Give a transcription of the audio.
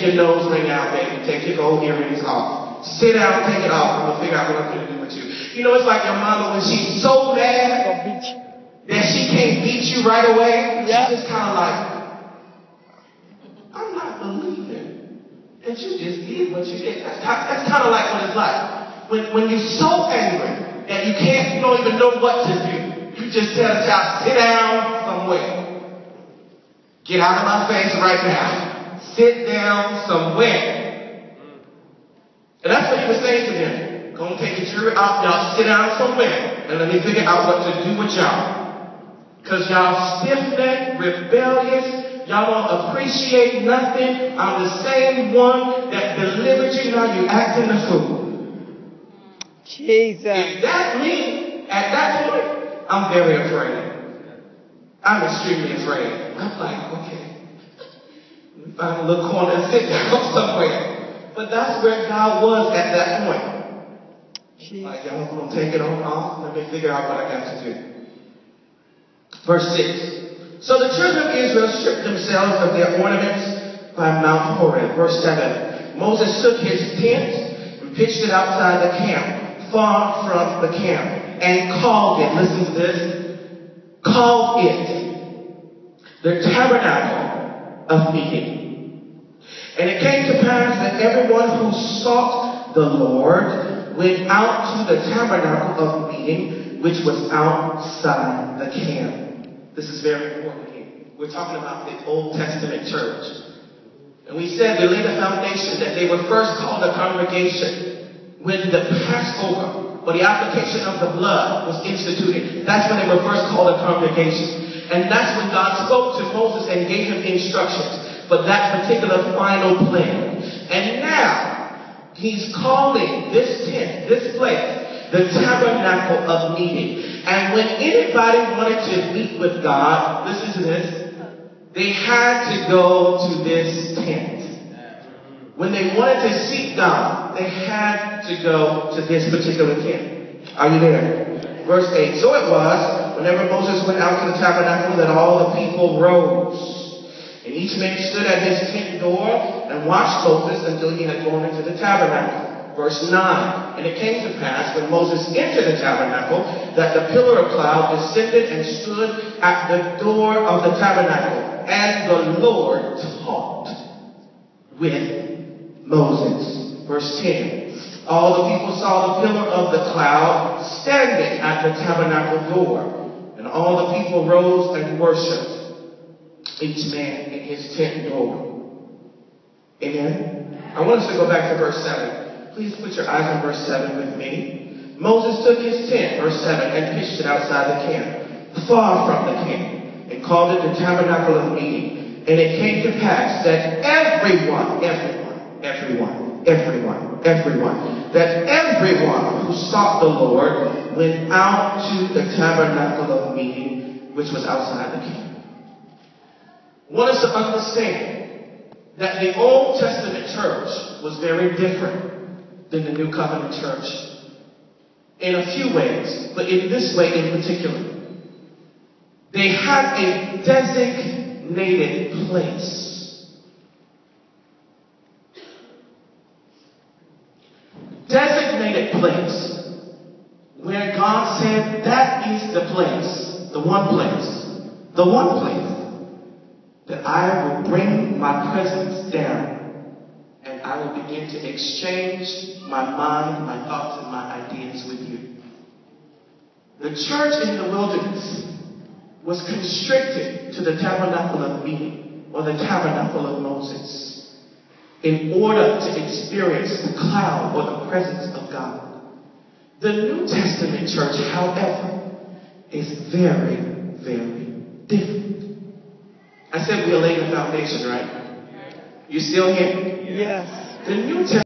your nose ring out, baby. Take your gold earrings off. Sit down, take it off. I'm going to figure out what I'm going to do with you. You know, it's like your mama when she's so mad that she can't beat you right away. Yeah. She's just kind of like, I'm not believing that you just did what you did. That's kind of like what it's like. When you're so angry that you don't even know what to do. You just tell the child, sit down somewhere. Get out of my face right now. Sit down somewhere. And that's what he was saying to them. Go and take your jury out. Y'all sit down somewhere. And let me figure out what to do with y'all. Because y'all stiff-necked, rebellious. Y'all don't appreciate nothing. I'm the same one that delivered you. Now you acting the fool. Jesus. If that's me, at that point, I'm very afraid. I'm extremely afraid. I'm like, okay, find a little corner and sit down somewhere. But that's where God was at that point. Like, y'all gonna take it on off? Let me figure out what I got to do. Verse 6. So the children of Israel stripped themselves of their ornaments by Mount Horeb. Verse 7. Moses took his tent and pitched it outside the camp, far from the camp, and called it, listen to this, called it the tabernacle of meeting. And it came to pass that everyone who sought the Lord went out to the tabernacle of meeting, which was outside the camp. This is very important here. We're talking about the Old Testament church. And we said we laid a foundation that they were first called a congregation when the Passover, or the application of the blood, was instituted. That's when they were first called a congregation. And that's when God spoke to Moses and gave him instructions for that particular final plan. And now, he's calling this tent, this place, the tabernacle of meeting. And when anybody wanted to meet with God, listen to this, they had to go to this tent. When they wanted to seek God, they had to go to this particular tent. Are you there? Verse 8. So it was, whenever Moses went out to the tabernacle, that all the people rose. And each man stood at his tent door and watched Moses until he had gone into the tabernacle. Verse 9. And it came to pass, when Moses entered the tabernacle, that the pillar of cloud descended and stood at the door of the tabernacle. And the Lord talked with Moses. Verse 10. All the people saw the pillar of the cloud standing at the tabernacle door. And all the people rose and worshipped, each man in his tent door. Amen? I want us to go back to verse 7. Please put your eyes on verse 7 with me. Moses took his tent, verse 7, and pitched it outside the camp, far from the camp, and called it the tabernacle of meeting. And it came to pass that everyone, that everyone who sought the Lord went out to the tabernacle of meeting, which was outside the camp. I want us to understand that the Old Testament church was very different than the New Covenant church in a few ways, but in this way in particular. They had a designated place. Designated place where God said that is the place, the one place that I will bring my presence down and I will begin to exchange my mind, my thoughts, and my ideas with you. The church in the wilderness was constricted to the tabernacle of meeting, or the tabernacle of Moses, in order to experience the cloud or the presence of God. The New Testament church, however, is very, very different. I said we're laying the foundation, right? You still here? Yes. The New Testament